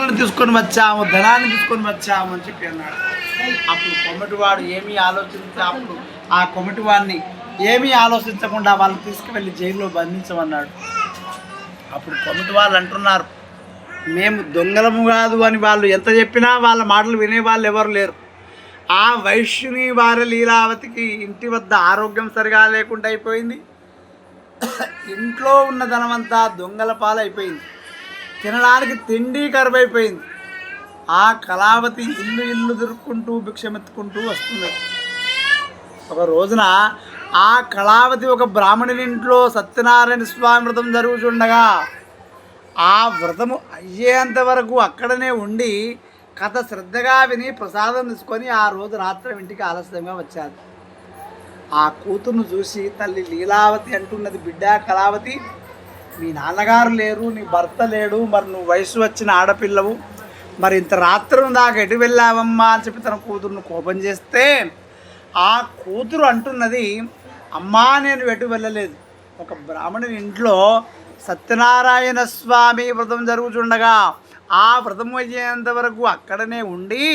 వస్తువులను తీసుకొని వచ్చాము, ధనాన్ని తీసుకొని వచ్చాము అని చెప్పి అన్నాడు. అప్పుడు కొమ్మటివాడు ఏమీ అప్పుడు ఆ కొమ్మటివాడిని ఏమీ ఆలోచించకుండా వాళ్ళని తీసుకువెళ్ళి జైల్లో బంధించమన్నాడు. అప్పుడు కొమ్మటి వాళ్ళు అంటున్నారు, మేము దొంగలము కాదు అని. వాళ్ళు ఎంత చెప్పినా వాళ్ళ మాటలు వినేవాళ్ళు ఎవరు లేరు. ఆ వైశ్యుని భార్య లీలావతికి ఇంటి వద్ద ఆరోగ్యం సరిగా లేకుండా అయిపోయింది. ఇంట్లో ఉన్న ధనమంతా దొంగల పాలైపోయింది. తినడానికి తిండి కరువైపోయింది. ఆ కళావతి ఇల్లు ఇల్లు దొరుకుంటూ భిక్షమెత్తుకుంటూ వస్తుంది. ఒక రోజున ఆ కళావతి ఒక బ్రాహ్మణుని ఇంట్లో సత్యనారాయణ స్వామి వ్రతం జరుగుతుండగా ఆ వ్రతము అయ్యేంత వరకు అక్కడనే ఉండి కథ శ్రద్ధగా విని ప్రసాదం తీసుకొని ఆ రోజు రాత్రి ఇంటికి ఆలస్యంగా వచ్చారు. ఆ కూతురును చూసి తల్లి లీలావతి అంటున్నది, బిడ్డ కళావతి, మీ నాన్నగారు లేరు, నీ భర్త లేడు, మరి నువ్వు వయసు వచ్చిన ఆడపిల్లవు, మరి ఇంత రాత్రి దాకా ఎటు వెళ్ళావమ్మా అని చెప్పి తన కూతురును కోపం చేస్తే ఆ కూతురు అంటున్నది, అమ్మా నేను ఎటు వెళ్ళలేదు, ఒక బ్రాహ్మణుని ఇంట్లో సత్యనారాయణ స్వామి వ్రతం జరుగుతుండగా ఆ వ్రతం అయ్యేంత వరకు అక్కడనే ఉండి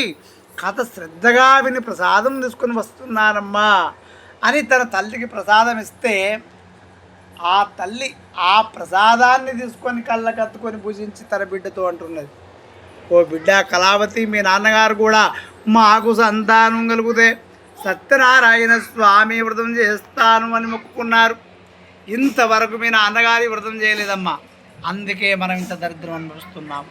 కథ శ్రద్ధగా విని ప్రసాదం తీసుకొని వస్తున్నానమ్మా అని తన తల్లికి ప్రసాదం ఇస్తే ఆ తల్లి ఆ ప్రసాదాన్ని తీసుకొని కళ్ళకత్తుకొని భుజించి తన బిడ్డతో అంటున్నది, ఓ బిడ్డ కళావతి, మీ నాన్నగారు కూడా మాకు సంతానం కలిగితే సత్యనారాయణ స్వామి వ్రతం చేస్తాను అని మొక్కుకున్నారు. ఇంతవరకు మీ నాన్నగారి వ్రతం చేయలేదమ్మా, అందుకే మనం ఇంత దరిద్రం అనుభవిస్తున్నాం.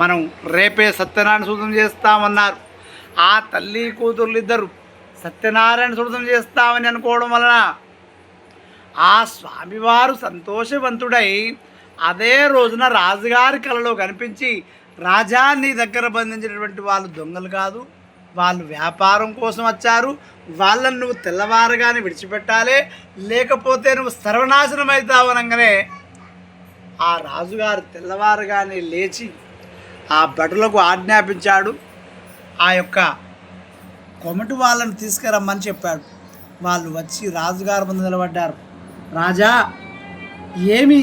మనం రేపే సత్యనారాయణ వ్రతం చేస్తామన్నారు. ఆ తల్లి కూతుర్లు ఇద్దరు సత్యనారాయణ వ్రతం చేస్తామని అనుకోవడం వలన ఆ స్వామివారు సంతోషవంతుడై అదే రోజున రాజుగారి కలలో కనిపించి, రాజా నీ దగ్గర బంధించినటువంటి వాళ్ళు దొంగలు కాదు, వాళ్ళు వ్యాపారం కోసం వచ్చారు, వాళ్ళని నువ్వు తెల్లవారుగానే విడిచిపెట్టాలి, లేకపోతే నువ్వు సర్వనాశనం అవుతావు అనగానే ఆ రాజుగారు తెల్లవారుగానే లేచి ఆ భటులకు ఆజ్ఞాపించాడు. ఆ యొక్క కొమటి వాళ్ళని తీసుకురమ్మని చెప్పాడు. వాళ్ళు వచ్చి రాజుగారి ముందు నిలబడ్డారు. రాజా, ఏమి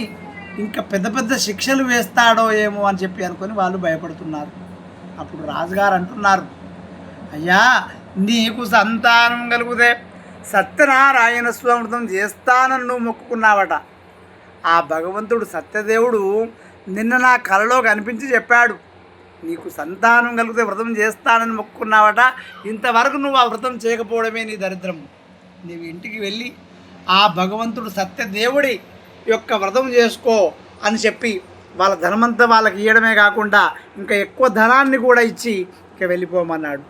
ఇంకా పెద్ద పెద్ద శిక్షలు వేస్తాడో ఏమో అని చెప్పి అనుకొని వాళ్ళు భయపడుతున్నారు. అప్పుడు రాజుగారు అంటున్నారు, అయ్యా, నీకు సంతానం కలిగితే సత్యనారాయణ స్వామి వ్రతం చేస్తానని నువ్వు మొక్కుకున్నావట. ఆ భగవంతుడు సత్యదేవుడు నిన్న నా కలలో కనిపించి చెప్పాడు, నీకు సంతానం కలిగితే వ్రతం చేస్తానని మొక్కుకున్నావట. ఇంతవరకు నువ్వు ఆ వ్రతం చేయకపోవడమే నీ దరిద్రము. నీవు ఇంటికి వెళ్ళి ఆ భగవంతుడు సత్యదేవుడి యొక్క వ్రతం చేసుకో అని చెప్పి వాళ్ళ ధనమంతా వాళ్ళకి ఇవ్వడమే కాకుండా ఇంకా ఎక్కువ ధనాన్ని కూడా ఇచ్చి ఇక వెళ్ళిపోమన్నాడు.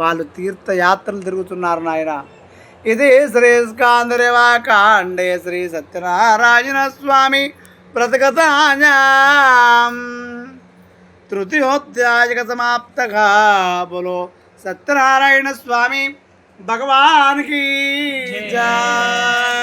వాళ్ళు తీర్థయాత్రలు తిరుగుతున్నారు నాయన. ఇది శ్రీ స్కాందరేవాకాండే శ్రీ సత్యనారాయణ స్వామి వ్రతకథాయాం తృతీయోధ్యాయ సమాప్తగా. బోలో సత్యనారాయణ స్వామి భగవానికి జై.